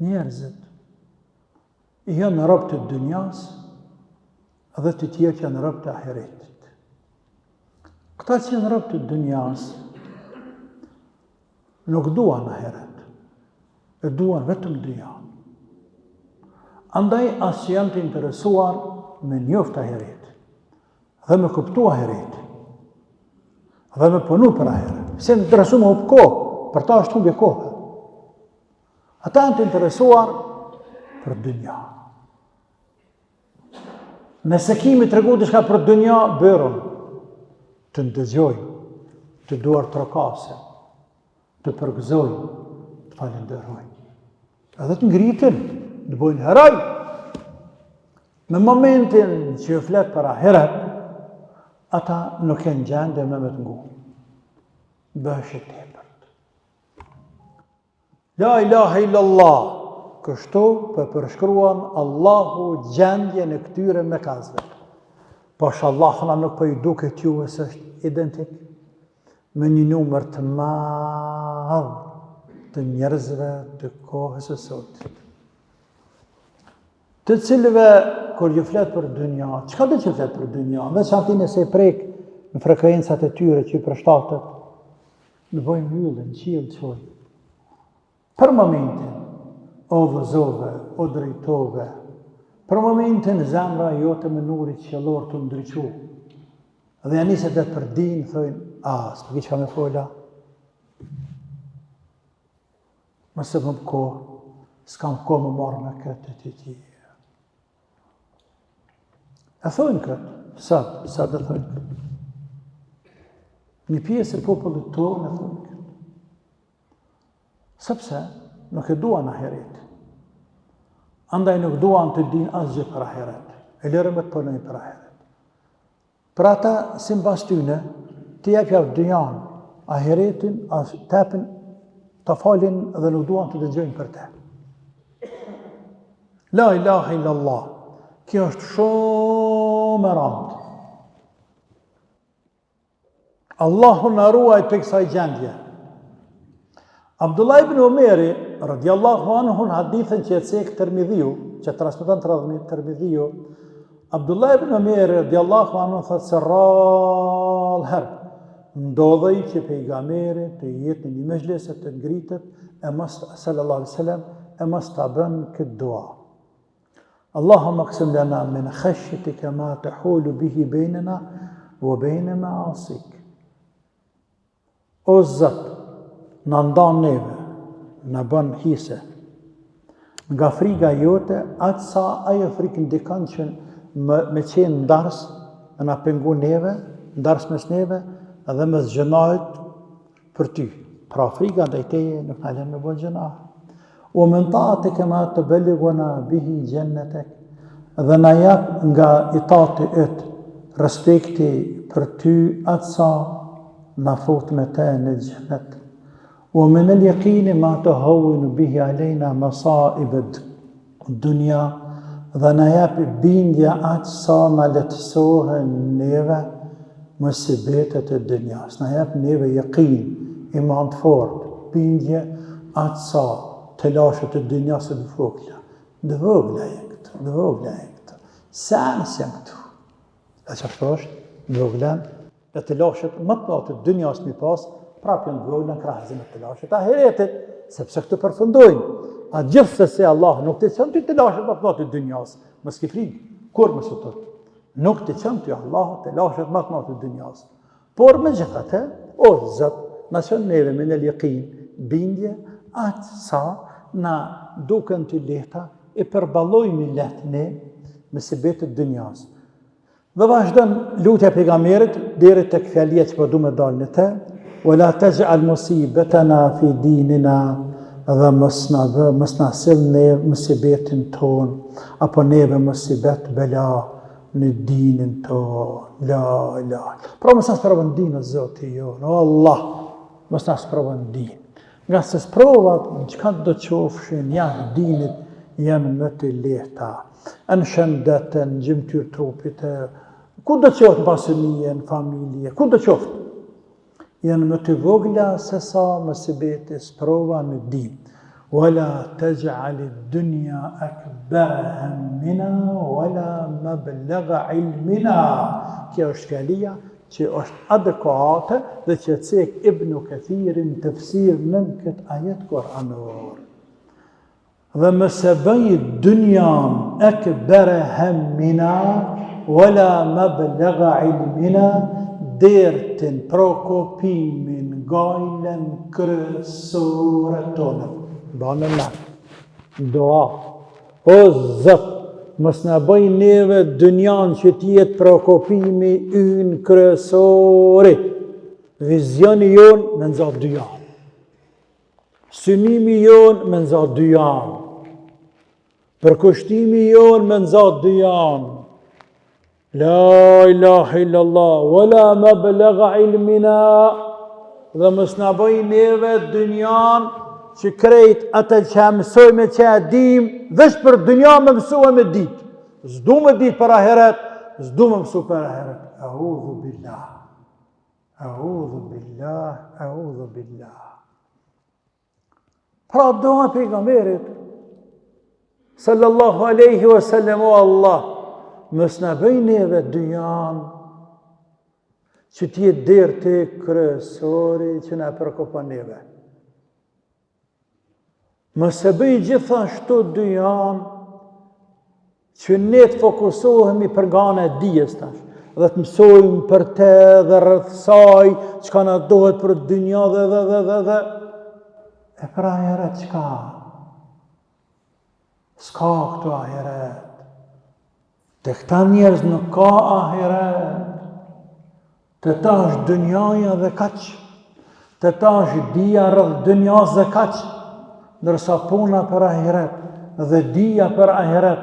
njerëzit janë rob të dynjas dhe të tjerë janë rob të ahiretit. Këta që janë rob të dynjas nuk duan ahiret, e duan vetëm dynjan. Andaj as që janë të interesuar me njoft ahiret, dhe me kuptu ahiret, dhe me punu për ahiret. Se në interesu me hub kohë, për ta është hubje kohë. Ata janë të interesuar për dynja. Nëse kimi të regu diçka për dynja, bërën, të ndëgjoj, të duar trokase, të përgëzoj, të falenderoj. Edhe të ngritin, të bojnë heraj. Me momentin që ju flet për ahiret, ata nuk e në gjendje me të ngu. Bëhesh e tepërt. La ilaha illallah. Kështu për përshkruan Allahu gjendje në këtyre me kazve. Posh Allahuna nuk për i duket juve së është identik me një numër të madh të njerëzve të kohës së sotit. Të cilëve, kur ju flet për dynja, çka do të flet për dynja? Veç ati nëse e prek në frekuencat e tyre që i përshtatet, në bojnë mbyllën, qilë qoj. Për momentin, o vëzove, o drejtove, Për momentin zemra jote me nurit qiellor të ndryqu. Dhe ja niset e për din, thojnë, s'po ki çka me fola. Mëse më kohë, s'kam kohë më marrë me këtë të tjera. E thojnë këtë, sa dhe thojnë këtë. Një pjesë e popullit tonë e thojnë këtë. Sepse nuk e duan ahiret. Andaj nuk duan të din asgjë për ahiret. E lërë me të përnojnë për ahiret. Për ata, si mbas tyne, të jepja dynjan, ahiretin, tepin, të falin dhe nuk duan të dëgjojnë për te. La ilaha illallah. Kjo është shumë e randë. Allahu në ruaj për kësaj gjendje. Abdullah ibn Umeri, radiallahu anhu, në hadithën që e cekë Tirmidhiu, që transmeton Tirmidhiu, Abdullah ibn Umeri, radiallahu anhu, thëtë se rrallë herë, ndodhej që pejgamberi të jetë në një mezhleset të ngritet, sallallahu alaihi wasallam, e mos ta bën këtë dua. Allahumma qsim lana min khashyatika ma tahulu bihi bainana wa baina ma'asik. O Zot, na ndan neve, na bën hise nga frika jote, atë sa ajo frikë ndikon që me qenë ndars, me na pengu neve, ndars mes neve, edhe mes gjënajt për ty. Pra frika ndaj teje nuk na lën me bën gjënaj. O min ta'atika ma tuballighuna bihi jannatak, dhe na jap nga itati yt respekti për ty atë sa na fut me te në xhenet. O min al-yaqini ma tuhawwinu bihi alejna masa'ib ad-dunya, dhe na jap bindja atë sa na lehtësohen neve musibetet e dunjas. Na jap neve yaqin, iman të fort, bindje atë sa të lashet e dynjas e dëvogla. Dëvogla e këtë, dëvogla e këtë. Sanës janë këtu. E që ashtë është, dëvoglen, e të lashet më të natë të dynjas mi pas, prapë janë dëvoglen krahëzim e të lashet ahiretit, sepse këtë përfundojnë. A gjithë se Allah nuk të qënë ty të lashet më të natë të dynjas. Më s'ki frikë, kur më së tëtë. Nuk të qënë ty Allah të lashet më të natë të dynjas. Por me gjithate, o Zot, na qënë neve me në ljekin, bindje, atë sa na duken të lehta e përballojmë lehtë ne me sebetet dynjas. Dhe vazhdon lutja pejgamberit deri tek fjalia që po du me dalë në te, wala taj'al musibetana fi dinina, dhe mos na sill ne musibetin ton, apo neve musibet bela në dinin ton. La ilaha. Pra mos na sprovon dinën Zoti jon, o Allah, mos na sprovon dinën. Nga se sprovat, qëka do qofshin, janë dinit, janë më të lehta. Në shëndetën, në gjymtyr trupit, ku do qoftë në pasënije, në familje, ku do qoftë? Janë më të vogla se sa musibeti sprova në din. Wala taj'al ad-dunya akbar hammina, wala mablagha ilmina. Kjo është fjalia që është adekuate dhe që cek Ibn Kathirin tafsir në këtë ajet kuranor. Dhe mëse bëj dynjan akbara hammina wala mablagha ilmina, dertin prokopimin gajlen kryesore tonë. Banë në doa. O Zot, mos na bëj neve dynjan që t'jetë prokopimi ynë kryesori. Vizioni jonë me nëzat dynjan. Synimi jonë me nëzat dynjan. Përkushtimi jonë me nëzat dynjan. La ilaha illallah, wala mablagha ilmina, dhe mos na bëj neve dynjan që krejt atë që mësojme që e dim, veç për dynja me mësojme me dit. Zdu me dit për ahiret, zdu me mësu për ahiret. A'udhu billah, a'udhu billah, a'udhu billah. Pra doa pejgamberit, sallallahu aleyhi wa sallam, o Allah, mos na bëj neve dynjan që t'jetë derti kryesori që na përkopon neve. Mëse bëj gjithashtu dynjan që ne të fokusohemi për gana e dijes tash, dhe të mësojmë për te dhe rreth saj, çka na dohet për dynja dhe. E për ahiret çka? S'ka këtu ahiret. Të këta njerëz nuk ka ahiret. Të ta është dynjaja dhe kaq. Të ta është dija rreth dynjas dhe kaq. Ndërsa puna për ahiret dhe dija për ahiret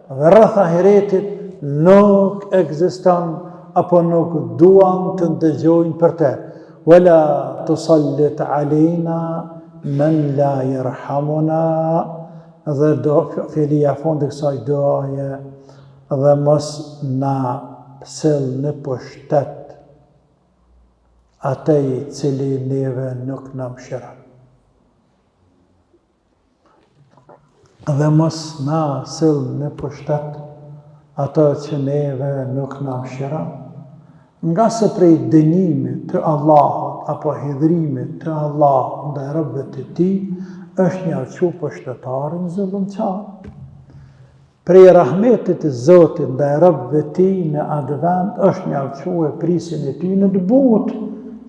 dhe rreth ahiretit nuk ekziston apo nuk duan të ndëgjojnë për te. Wala tusallit alejna men la yerhamuna. Dhe fjalia fondi kësaj doaje, dhe mos na pësëll në pushtet atej cili neve nuk na mëshiron. Dhe mos na pësëll në pushtet ato që neve nuk na mëshiron, nga se prej dënimit të Allahut apo hidhrimit të Allahut ndaj robëve të tij është një arqu pushtetarin zullumçar. Prej rahmetit të Zotit ndaj robëve të tij në atë vend është një arqu e prisin e tij në të butë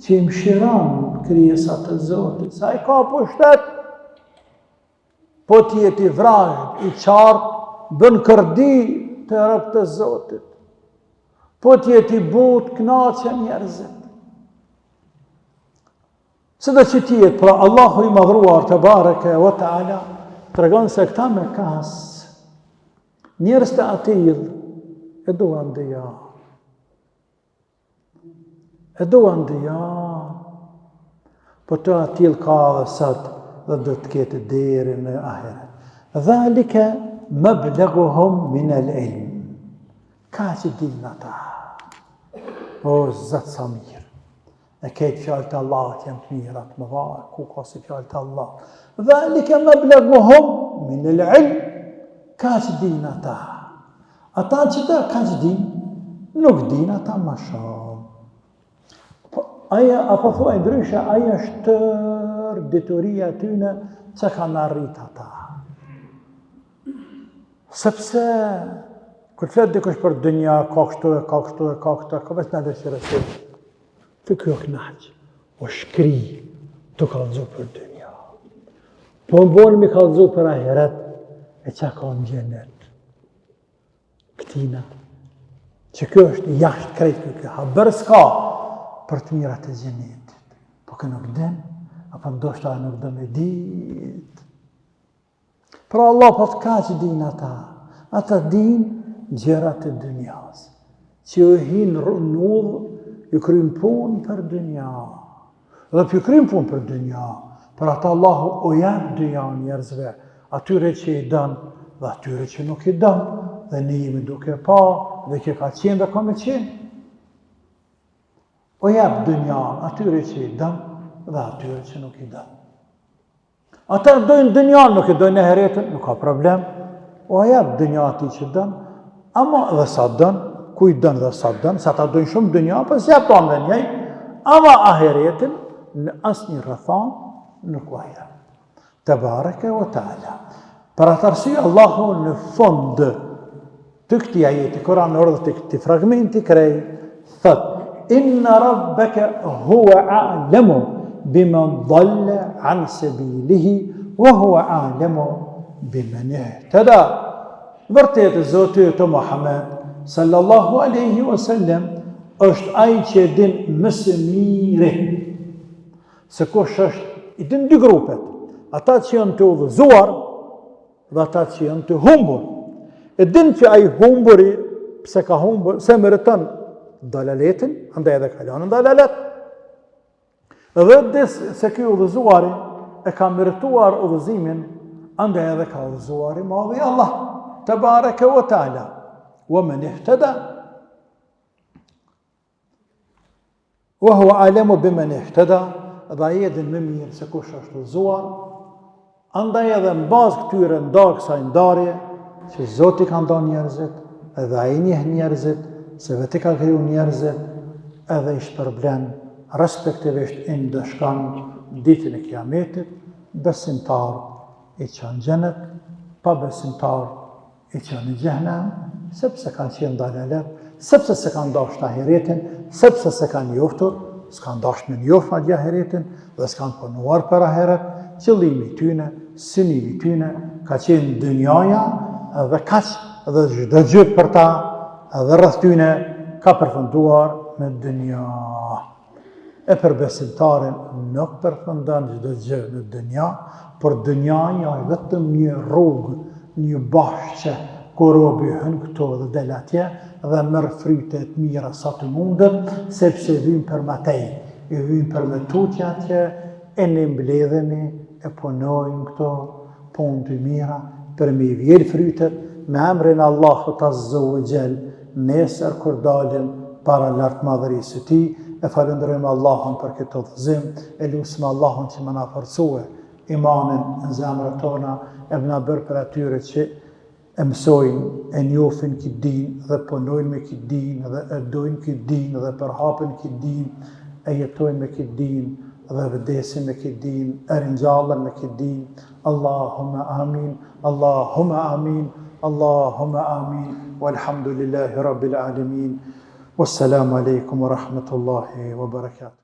që i mëshiron krijesat e Zotit. Sa i ka pushtet, po t'jeti vrajt, i qartë, bën kërdi të robët të Zotit. Po t'jeti butë, knaqen njerëzit. Se dhe që tjetë, pra Allahu i madhruar të bareke wa ta'ala, të regon se këta me kasë, njerëz të atil, e duan dhja. E duan dhja. Po të atil ka dhe sot dhe do të ketë deri në ahiret. Dhalike mablaguhum min al-ilm. Ka që din ata. O, zëtë sa mirë. E kejtë fjallë të Allahut jenë të mirat më dha, ku ka si fjallë të Allah. Dhalike mablaguhum min al-ilm. Ka që din ata. Ata që të ka që din, nuk din ata ma shumë. Aja, apo thua i ndryshe, aja është tërë dituria tyne që kanë arrit ata. Sepse, kërë fletë dikush për dënja, ka kështu, ka veç në dëshirë të të kjo knaqë, o shkri të kalëzu për dënja. Po më bonë mi kalëzu për ahiret, e që ka në gjenet. Këtina, që kjo është jashtë krejtë kjo, haber s'ka për të mirat e gjenetit. Po kë nuk den, apo ndoshta nuk do me dit. Pra Allah po të ka që din ata din gjërat e dynjas, që ju hinë në udhë, ju krymë punë për dynja. Dhe për ju krymë punë për dynja, për ata Allahu o jabë dynja njerëzve, atyre që i dënë dhe atyre që nuk i dënë, dhe ne jemi duke pa, dhe kje ka qenë dhe ka me qenë. O jabë dynja atyre që i dënë dhe atyre që nuk i dënë. Ata dojnë dynja, nuk i dojnë e heretën, nuk ka problem. O jabë dynja ati që dënë, ama dhe sa dënë, ku i dënë dhe sa dënë, sa ta dojnë shumë dynja, për se japan dhe njej, ama ahiretin në asë një rëthan nuk vaja. Të bareke o ta'ala. Për atërsi Allahu në fond të këti ajeti, Kur'an në ordë të këti fragmenti krej, thët, inna rabbeke huwa a'lemu bimen dhalle an sebilihi, wa huwa a'lemu bimen ihteda. Vërtet Zotë të Muhammed, sallallahu aleyhi wa sallam, është ai që din mësë mire, se kush është, i din dy grupet, ata që janë të udhëzuar dhe ata që janë të humbur. E din që ai humburi, pse ka humbur, se meriton dalaletin, andaj edhe kalon në dalalet. Dhe disë se kjo udhëzuari e ka merituar udhëzimin, andaj edhe ka udhëzuari madhi Allah, të bareke wa ta'ala, wa men ihteda, wa hua alemu bimen ihteda, dhe a jedin me mirë se kush është udhëzuar, andaj edhe në bazë këtyre ndarë kësaj ndarje, që Zoti ka ndonë njerëzit, edhe a i njeh njerëzit, se veti ka kriju njerëzit, edhe i shpërblen, respektivisht i ndëshkan ditën e kiametit, besimtar i qanë gjenet, pa besimtar i qenë në xhehenem, sepse kanë qenë dalalet, sepse se kanë dashur ahiretin, sepse se kanë njoftur, s'kanë dashur me njoftë madje ahiretin dhe s'kanë punuar për ahiret. Qëllimi tyne, synimi tyne ka qenë dynjaja dhe kaq dhe çdo gjë për ta dhe rreth tyne ka përfunduar me dynja. E për besimtarin nuk përfundon çdo gjë në dynja, por dynjaja është vetëm një rrugë, një bashkë ku robi hyn këto dhe del atje dhe merr fryte të mira sa të mundet, sepse vijnë për matej, i vijnë për me tutje atje, e ne mbledhemi e punojmë këto punë të mira për me i vjerë frytet me emrin Allahut Azza wa Jall, nesër kur dalim para lartë madhërisë së Tij. E falenderojmë Allahun për këtë udhëzim, e lutem Allahun që më na forcojë imanin në zemrat tona, e më na bërë për atyre që e mësojnë, e njohin këtë dinë dhe punojnë me këtë dinë dhe e dojnë këtë dinë dhe përhapin këtë dinë, e jetojnë me këtë dinë dhe vdesin me këtë dinë, e ringjallen me këtë dinë. Allahumma amin, Allahumma amin, Allahumma amin, walhamdulillahi rabbil alamin. Wassalamu alaikum wa rahmatullahi wa barakatuh.